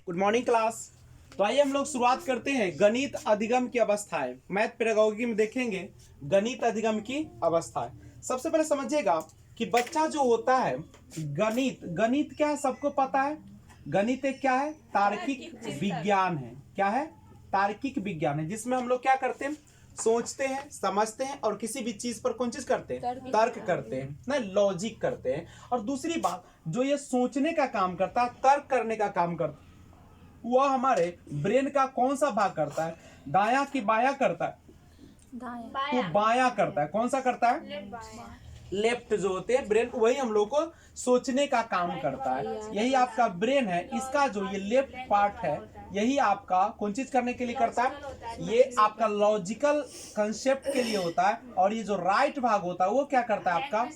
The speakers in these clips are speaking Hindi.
Good morning class. तो आइए हम लोग शुरुआत करते हैं गणित अधिगम की अवस्थाएं। मैथ पेडागोगी में देखेंगे गणित अधिगम की अवस्थाएं। सबसे पहले समझिएगा कि बच्चा जो होता है गणित गणित क्या है, सबको पता है। गणित एक क्या है, तार्किक विज्ञान है। क्या है, तार्किक विज्ञान है, जिसमें हम लोग क्या करते हैं, सोचते हैं, समझते हैं और किसी भी चीज पर कौन चीज करते हैं, तर्क करते हैं ना, लॉजिक करते हैं। और दूसरी बात, जो ये सोचने का काम करता है, तर्क करने का काम करता है, वह हमारे ब्रेन का कौन सा भाग करता है, दाया कि बाया करता है, तो बाया करता है। कौन सा करता है, लेफ्ट जो होते हैं ब्रेन, वही हम लोग को सोचने का काम करता है। यही आपका ब्रेन है, इसका जो ये लेफ्ट पार्ट है, यही आपका कौन चीज करने के लिए करता है, ये आपका लॉजिकल कंसेप्ट के लिए होता है। और ये जो राइट भाग होता है वो क्या करता है आपका,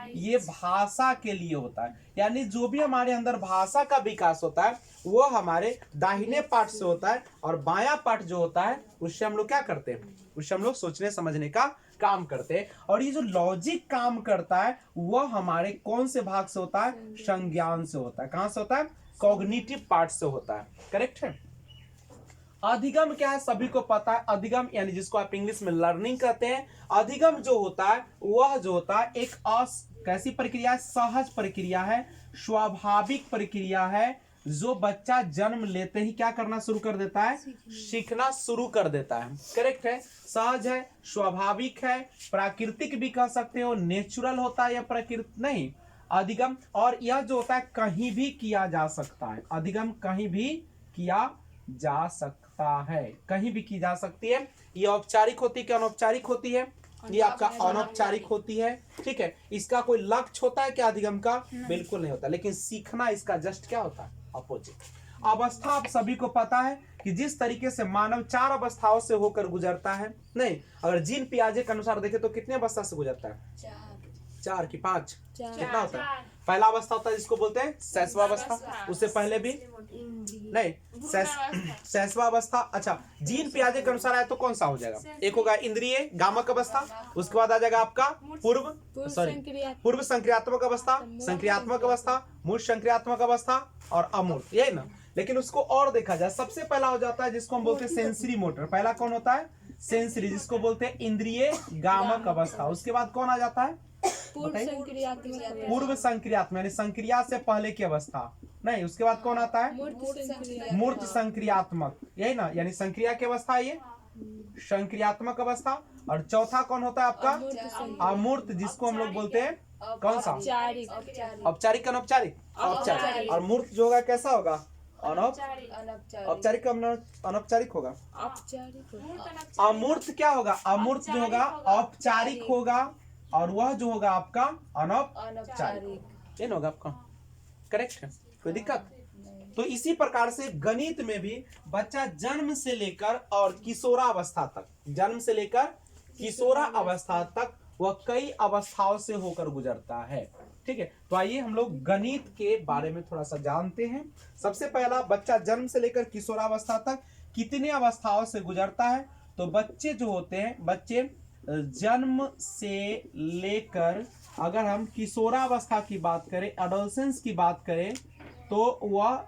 ये भाषा के लिए होता है। यानी जो भी हमारे अंदर भाषा का विकास होता है वो हमारे दाहिने पार्ट से होता है, और बायां पार्ट जो होता है उससे हम लोग क्या करते हैं, उससे हम लोग सोचने समझने का काम करते हैं। और ये जो लॉजिक काम करता है वह हमारे कौन से भाग से होता है, संज्ञान से होता है। कहां से होता है, कॉग्निटिव पार्ट से होता है। करेक्ट है। अधिगम क्या है, सभी को पता है। अधिगम यानी जिसको आप इंग्लिश में लर्निंग कहते हैं। अधिगम जो होता है वह जो होता है एक कैसी प्रक्रिया है, सहज प्रक्रिया है, स्वाभाविक प्रक्रिया है, जो बच्चा जन्म लेते ही क्या करना शुरू कर देता है, सीखना शुरू कर देता है। करेक्ट है, सहज है, स्वाभाविक है, प्राकृतिक भी कह सकते हो, नेचुरल होता है या प्रकृति नहीं, अधिगम। और यह जो होता है कहीं भी किया जा सकता है। अधिगम कहीं भी किया जा सकता है, कहीं भी की जा सकती है। ये औपचारिक होती है कि अनौपचारिक होती है, ये आपका अनौपचारिक होती है। ठीक है, इसका कोई लक्ष्य होता है क्या अधिगम का, बिल्कुल नहीं होता। लेकिन सीखना इसका जस्ट क्या होता है, अपोजिट। अवस्था आप सभी को पता है कि जिस तरीके से मानव 4 अवस्थाओं से होकर गुजरता है। नहीं, अगर जीन पियाजे के अनुसार देखें तो कितने अवस्था से गुजरता है, 4 की 5, कितना होता है। पहला अवस्था होता है जिसको बोलते हैं शैशवावस्था, उससे पहले भी नहीं, शैशवावस्था। अच्छा, जीन पियाजे के अनुसार आए तो कौन सा हो जाएगा, एक होगा इंद्रिय गामक अवस्था, उसके बाद आ जाएगा आपका पूर्व संक्रियात्मक अवस्था, संक्रियात्मक अवस्था, मूर्त संक्रियात्मक अवस्था और अमूर्त, यही ना। लेकिन उसको और देखा जाए, सबसे पहला हो जाता है जिसको हम बोलते हैं सेंसरी मोटर। पहला कौन होता है, सेंसरी, जिसको बोलते हैं इंद्रिय गामक अवस्था। उसके बाद कौन आ जाता है, पूर्व संक्रियात्मक यानी संक्रिया से पहले की अवस्था। नहीं, उसके बाद कौन आता है, मूर्त संक्रियात्मक, यही ना, यानी संक्रिया की अवस्था, ये संक्रियात्मक अवस्था। और चौथा कौन होता है आपका, अमूर्त, जिसको हम लोग बोलते हैं कौन सा, औपचारिक अनौपचारिक, औपचारिक। और मूर्त जो होगा कैसा होगा, औपचारिक अनौपचारिक होगा, अमूर्त क्या होगा, अमूर्त जो होगा औपचारिक होगा, और वह जो होगा आपका अनौपचारिक, ये होगा आपका। करेक्ट है, कोई दिक्कत। तो इसी प्रकार से गणित में भी बच्चा जन्म से लेकर और किशोरावस्था तक, जन्म से लेकर किशोरावस्था तक वह कई अवस्थाओं से होकर गुजरता है। ठीक है, तो आइए हम लोग गणित के बारे में थोड़ा सा जानते हैं। सबसे पहला, बच्चा जन्म से लेकर किशोरावस्था तक कितने अवस्थाओं से गुजरता है। तो बच्चे जो होते हैं, बच्चे जन्म से लेकर, अगर हम किशोरावस्था की बात करें, एडोलसेंस की बात करें, तो वह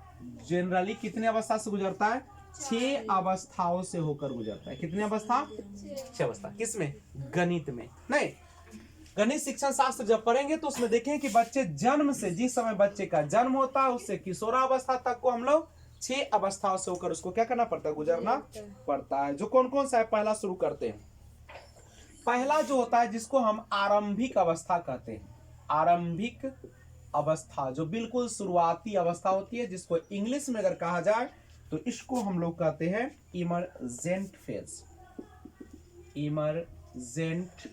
जनरली कितने अवस्था से गुजरता है, 6 अवस्थाओं से होकर गुजरता है। कितने अवस्था, 6 अवस्था। किसमें, गणित में। नहीं, गणित शिक्षण शास्त्र जब पढ़ेंगे तो उसमें देखें कि बच्चे जन्म से, जिस समय बच्चे का जन्म होता है उससे किशोरावस्था तक को हम लोग 6 अवस्थाओं से होकर उसको क्या करना पड़ता है, गुजरना पड़ता है। जो कौन कौन सा है, पहला शुरू करते हैं। पहला जो होता है जिसको हम आरंभिक अवस्था कहते हैं, आरंभिक अवस्था, जो बिल्कुल शुरुआती अवस्था होती है, जिसको इंग्लिश में अगर कहा जाए तो इसको हम लोग कहते हैं इमरजेंट फेज। इमरजेंट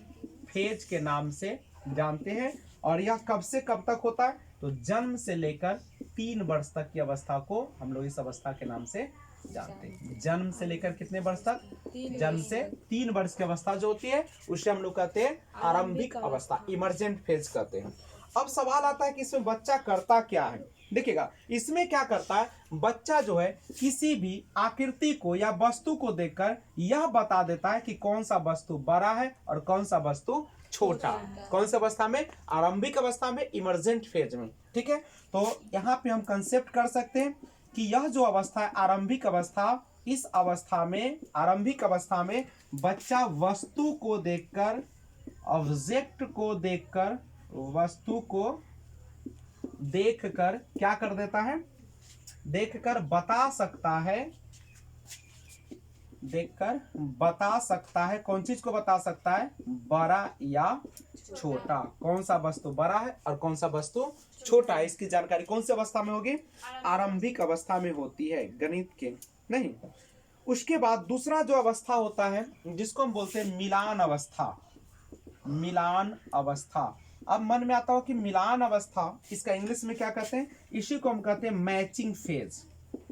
फेज के नाम से जानते हैं। और यह कब से कब तक होता है, तो जन्म से लेकर 3 वर्ष तक की अवस्था को हम लोग इस अवस्था के नाम से जानते हैं। जन्म से लेकर कितने वर्ष तक, जन्म से 3 वर्ष की अवस्था जो होती है उसे हम लोग कहते हैं आरंभिक अवस्था, इमरजेंट फेज कहते हैं। अब सवाल आता है कि इसमें बच्चा करता क्या है। देखिएगा, इसमें क्या करता है, बच्चा जो है किसी भी आकृति को या वस्तु को देखकर यह बता देता है कि कौन सा वस्तु बड़ा है और कौन सा वस्तु छोटा। कौन सी अवस्था में, आरंभिक अवस्था में, इमरजेंट फेज में। ठीक है, तो यहाँ पे हम कंसेप्ट कर सकते हैं कि यह जो अवस्था है आरंभिक अवस्था, इस अवस्था में आरंभिक अवस्था में बच्चा वस्तु को देखकर, ऑब्जेक्ट को देखकर, वस्तु को देखकर क्या कर देता है, देखकर बता सकता है, देखकर बता सकता है। कौन चीज को बता सकता है, बड़ा या छोटा, कौन सा वस्तु बड़ा है और कौन सा वस्तु छोटा है, इसकी जानकारी कौन सी अवस्था में होगी, आरंभिक अवस्था में होती है, गणित के नहीं। उसके बाद दूसरा जो अवस्था होता है जिसको हम बोलते हैं मिलान अवस्था, मिलान अवस्था। अब मन में आता हो कि मिलान अवस्था, इसका इंग्लिश में क्या कहते हैं, इसी को हम कहते हैं मैचिंग फेज,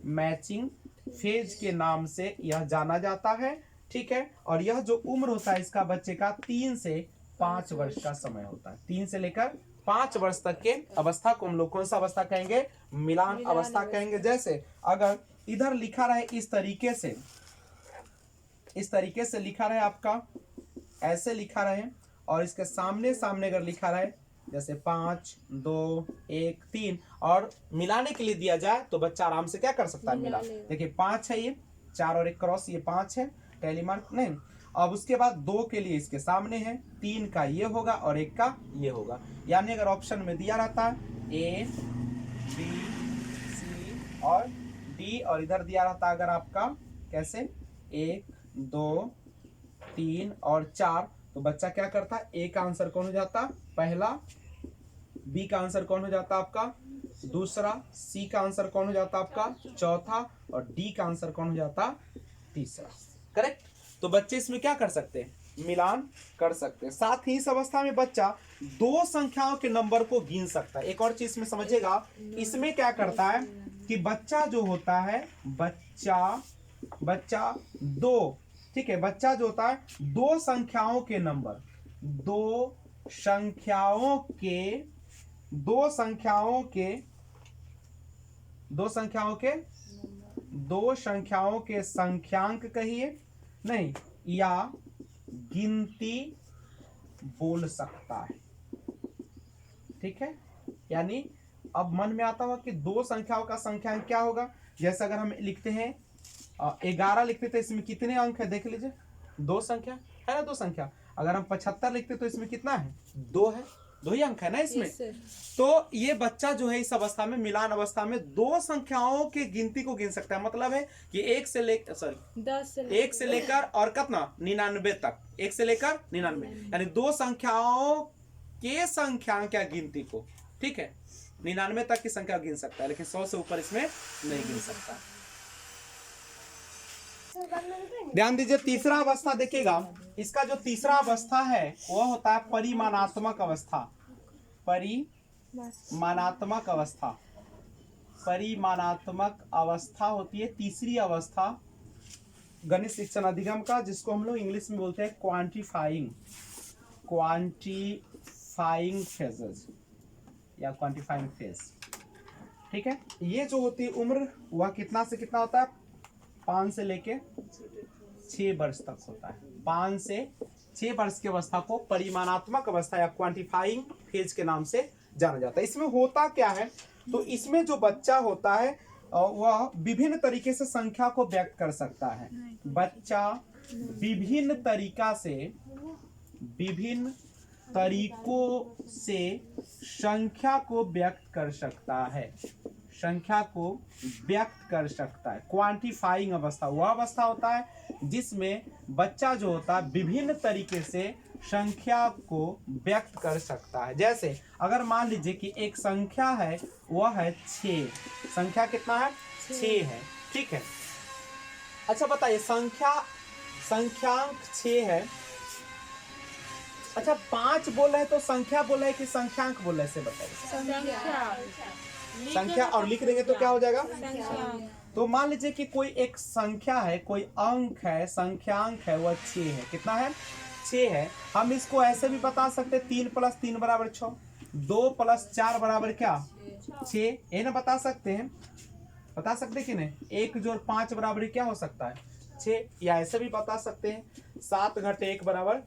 मैचिंग फेज के नाम से यह जाना जाता है, ठीक है। और यह जो उम्र होता है इसका बच्चे का 3 से 5 वर्ष का समय होता है, 3 से लेकर 5 वर्ष तक के अवस्था को हम लोग कौन सा अवस्था कहेंगे, मिलान अवस्था कहेंगे। जैसे अगर इधर लिखा रहे इस तरीके से, इस तरीके से लिखा रहे आपका, ऐसे लिखा रहे, और इसके सामने सामने अगर लिखा रहे जैसे 5 2 1 3 और मिलाने के लिए दिया जाए तो बच्चा आराम से क्या कर सकता है, मिला। देखिए 5 है, ये 4 और 1 क्रॉस, ये 5 है, टैली मार्क नहीं। अब उसके बाद 2 के लिए इसके सामने है, 3 का ये होगा और 1 का ये होगा। यानी अगर ऑप्शन में दिया रहता है A B C और D, और इधर दिया रहता अगर आपका कैसे 1 2 3 और 4, तो बच्चा क्या करता है, ए का आंसर कौन हो जाता, पहला, बी का आंसर कौन हो जाता आपका दूसरा, सी का आंसर कौन हो जाता आपका चौथा, और डी का आंसर कौन हो जाता तीसरा। करेक्ट। तो बच्चे इसमें क्या कर सकते हैं, मिलान कर सकते हैं। साथ ही इस अवस्था में बच्चा 2 संख्याओं के नंबर को गिन सकता है। एक और चीज में समझिएगा, इसमें क्या करता है कि बच्चा जो होता है, बच्चा 2, ठीक है, बच्चा जो होता है 2 संख्याओं के नंबर, 2 संख्याओं के संख्यांक कहिए नहीं, या गिनती बोल सकता है, ठीक है। यानी अब मन में आता होगा कि 2 संख्याओं का संख्यांक क्या होगा। जैसे अगर हम लिखते हैं 11 लिखते तो इसमें कितने अंक है, देख लीजिए, 2 संख्या है ना, 2 संख्या। अगर हम 75 लिखते तो इसमें कितना है, 2 है, 2 ही अंक है ना इसमें। तो ये बच्चा जो है इस अवस्था में, मिलान अवस्था में 2 संख्याओं के गिनती को गिन सकता है। मतलब है कि 1 से लेकर और कितना 99 तक, 1 से लेकर 99, यानी 2 संख्याओं के संख्यांक या गिनती को, ठीक है, 99 तक की संख्या गिन सकता है, लेकिन 100 से ऊपर इसमें नहीं गिन सकता। ध्यान दीजिए, तीसरा अवस्था देखिएगा, इसका जो तीसरा अवस्था है वह होता है परिमाणात्मक अवस्था। परिमाणात्मक अवस्था, परिमाणात्मक अवस्था होती है तीसरी अवस्था गणित शिक्षण अधिगम का, जिसको हम लोग इंग्लिश में बोलते हैं क्वांटिफाइंग फेजेस या क्वांटिफाइंग फेज, ठीक है। ये जो होती है उम्र, वह कितना से कितना होता है, 5 से लेके 6 वर्ष तक होता है। 5 से 6 वर्ष की अवस्था को परिमाणात्मक अवस्था या क्वांटिफाइंग फेज के नाम से जाना जाता है। इसमें होता क्या है, तो इसमें जो बच्चा होता है वह विभिन्न तरीके से संख्या को व्यक्त कर सकता है। बच्चा विभिन्न तरीकों से संख्या को व्यक्त कर सकता है, संख्या को व्यक्त कर सकता है। क्वांटिफाइंग अवस्था वह अवस्था होता है जिसमें बच्चा जो होता है विभिन्न तरीके से संख्या को व्यक्त कर सकता है। जैसे अगर मान लीजिए कि एक संख्या है, वह है 6, संख्या कितना है, 6 है, ठीक है। अच्छा बताइए, संख्यांक 6 है, अच्छा 5 बोल रहे तो संख्या बोल रहे कि संख्यांक बोल रहे, से बताइए। संख्या और लिख देंगे तो क्या हो जाएगा, तो मान लीजिए कि कोई एक संख्या है, कोई अंक है, संख्यांक है, वह 6 है, कितना है, 6 है। हम इसको ऐसे भी बता सकते हैं 3 + 3 = 6, 2 + 4 = क्या, 6, ये ना बता सकते हैं, बता सकते कि नहीं। 1 + 5 = क्या हो सकता है, 6, या ऐसे भी बता सकते हैं 7 + 1 =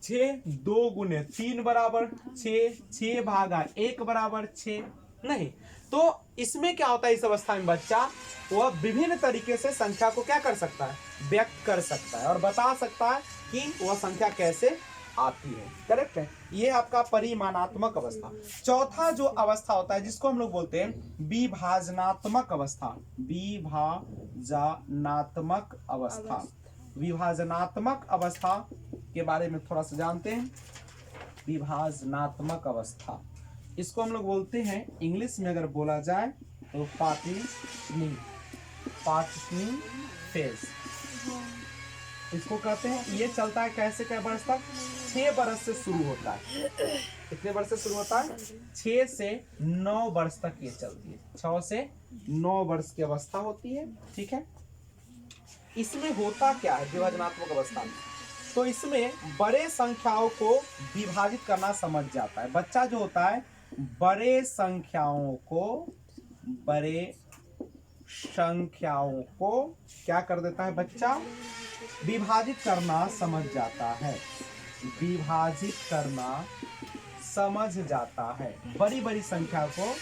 6, 2 × 3 = 6, 6 / 1 = 6, नहीं। तो इसमें क्या होता है, इस अवस्था में बच्चा वह विभिन्न तरीके से संख्या को क्या कर सकता है, व्यक्त कर सकता है और बता सकता है कि वह संख्या कैसे आती है। करेक्ट है, ये आपका परिमाणात्मक अवस्था। चौथा जो अवस्था होता है जिसको हम लोग बोलते हैं विभाजनात्मक अवस्था। विभाजनात्मक अवस्था, विभाजनात्मक अवस्था के बारे में थोड़ा सा जानते हैं। विभाजनात्मक अवस्था, इसको हम लोग बोलते हैं इंग्लिश में अगर बोला जाए तो पार्टीशनिंग, पार्टीशनिंग फेज इसको कहते हैं। ये चलता है कैसे, कै वर्ष तक, 6 वर्ष से शुरू होता है। कितने वर्ष से शुरू होता है, 6 से 9 वर्ष तक ये चलती है। 6 से 9 वर्ष की अवस्था होती है, ठीक है। इसमें होता क्या है विभाजनात्मक अवस्था में, तो इसमें बड़े संख्याओं को विभाजित करना समझ जाता है। बच्चा जो होता है बड़े संख्याओं को क्या कर देता है, बच्चा विभाजित करना समझ जाता है, विभाजित करना समझ जाता है। बड़ी बड़ी संख्या को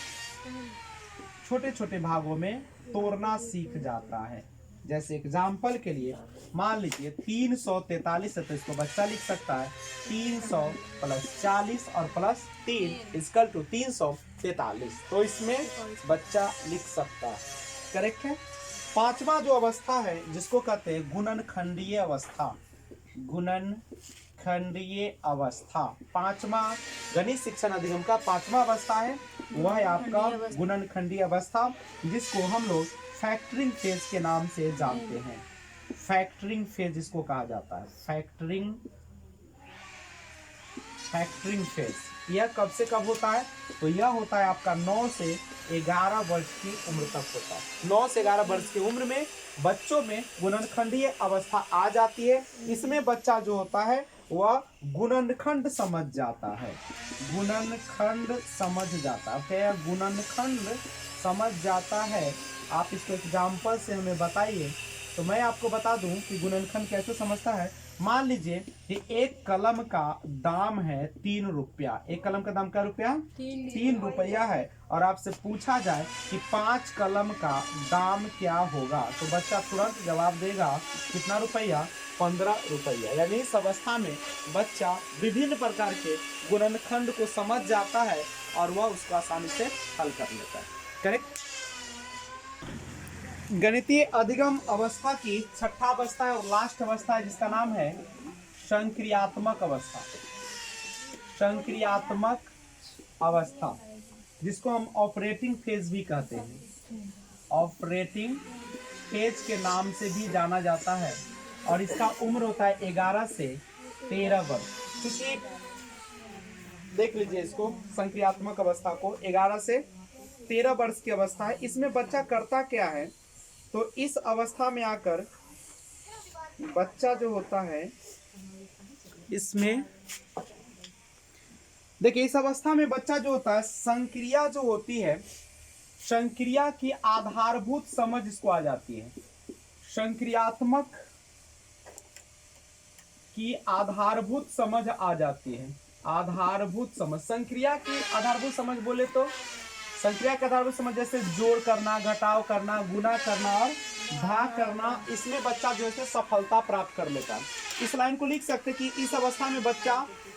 छोटे छोटे भागों में तोड़ना सीख जाता है। जैसे एग्जाम्पल के लिए मान लीजिए 343 है, तो इसको बच्चा लिख सकता है 300 + 40 और +3 = 343। तो इसमें बच्चा लिख सकता है। करेक्ट है। पांचवा जो अवस्था है जिसको कहते हैं गुणनखंडीय अवस्था, गुणनखंडीय अवस्था। पांचवा गणित शिक्षण अधिगम का पांचवा अवस्था है, वह है आपका गुणनखंडीय अवस्था, जिसको हम लोग फैक्टरिंग फेज के नाम से जानते हैं। फैक्टरिंग फेज इसको कहा जाता है, फैक्टरिंग फेज। यह कब से कब होता है, तो यह होता है आपका 9 से 11 वर्ष की उम्र तक होता है। 9 से 11 वर्ष की उम्र में बच्चों में गुणनखंडीय अवस्था आ जाती है। इसमें बच्चा जो होता है वह गुणनखंड समझ जाता है, गुणनखंड समझ जाता है। क्या गुणनखंड समझ जाता है, आप इसको एग्जाम्पल से हमें बताइए। तो मैं आपको बता दूं कि गुणनखंड कैसे समझता है। मान लीजिए कि एक कलम का दाम है 3 रुपया। एक कलम का दाम क्या रुपया, 3 रुपया है। और आपसे पूछा जाए कि 5 कलम का दाम क्या होगा, तो बच्चा तुरंत जवाब देगा कितना रुपया, 15 रुपया। यानी इस अवस्था में बच्चा विभिन्न प्रकार के गुणनखंड को समझ जाता है और वह उसको आसानी से हल कर लेता है। करेक्ट। गणितीय अधिगम अवस्था की छठा अवस्था है और लास्ट अवस्था है, जिसका नाम है संक्रियात्मक अवस्था। संक्रियात्मक अवस्था, जिसको हम ऑपरेटिंग फेज भी कहते हैं, ऑपरेटिंग फेज के नाम से भी जाना जाता है। और इसका उम्र होता है 11 से 13 वर्ष। क्योंकि देख लीजिए इसको, संक्रियात्मक अवस्था को 11 से 13 वर्ष की अवस्था है। इसमें बच्चा करता क्या है, तो इस अवस्था में आकर बच्चा जो होता है, इसमें देखिए इस अवस्था में बच्चा जो होता है, संक्रिया जो होती है, संक्रिया की आधारभूत समझ इसको आ जाती है। संक्रियात्मक की आधारभूत समझ आ जाती है। आधारभूत समझ, संक्रिया की आधारभूत समझ बोले तो संक्रिया के आधारभूत समझ जैसे जोड़ करना, घटाव करना, गुना करना और भाग करना, इसमें बच्चा जो है सफलता प्राप्त कर लेता है। इस लाइन को लिख सकते कि इस अवस्था में बच्चा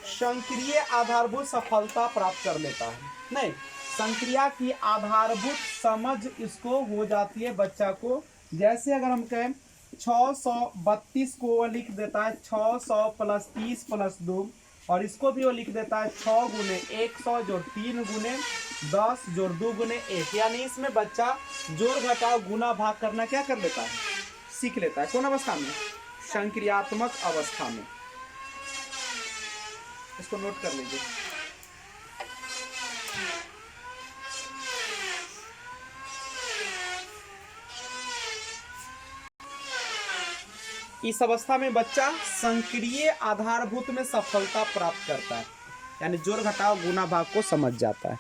संक्रिय आधारभूत सफलता प्राप्त कर लेता है। नहीं, संक्रिया की आधारभूत समझ इसको हो जाती है बच्चा को। जैसे अगर हम कहें 632 को वो लिख देता है 600 + 30 + 2, और इसको भी वो लिख देता है 6 × 100 + 3 × 10 + 2 × 1। यानी इसमें बच्चा जोड़ घटाव गुना भाग करना क्या कर लेता है, सीख लेता है। कौन अवस्था में, संक्रियात्मक अवस्था में। इसको नोट कर लीजिए। इस अवस्था में बच्चा संक्रिय आधारभूत में सफलता प्राप्त करता है, यानी जोड़ घटाव गुना भाग को समझ जाता है।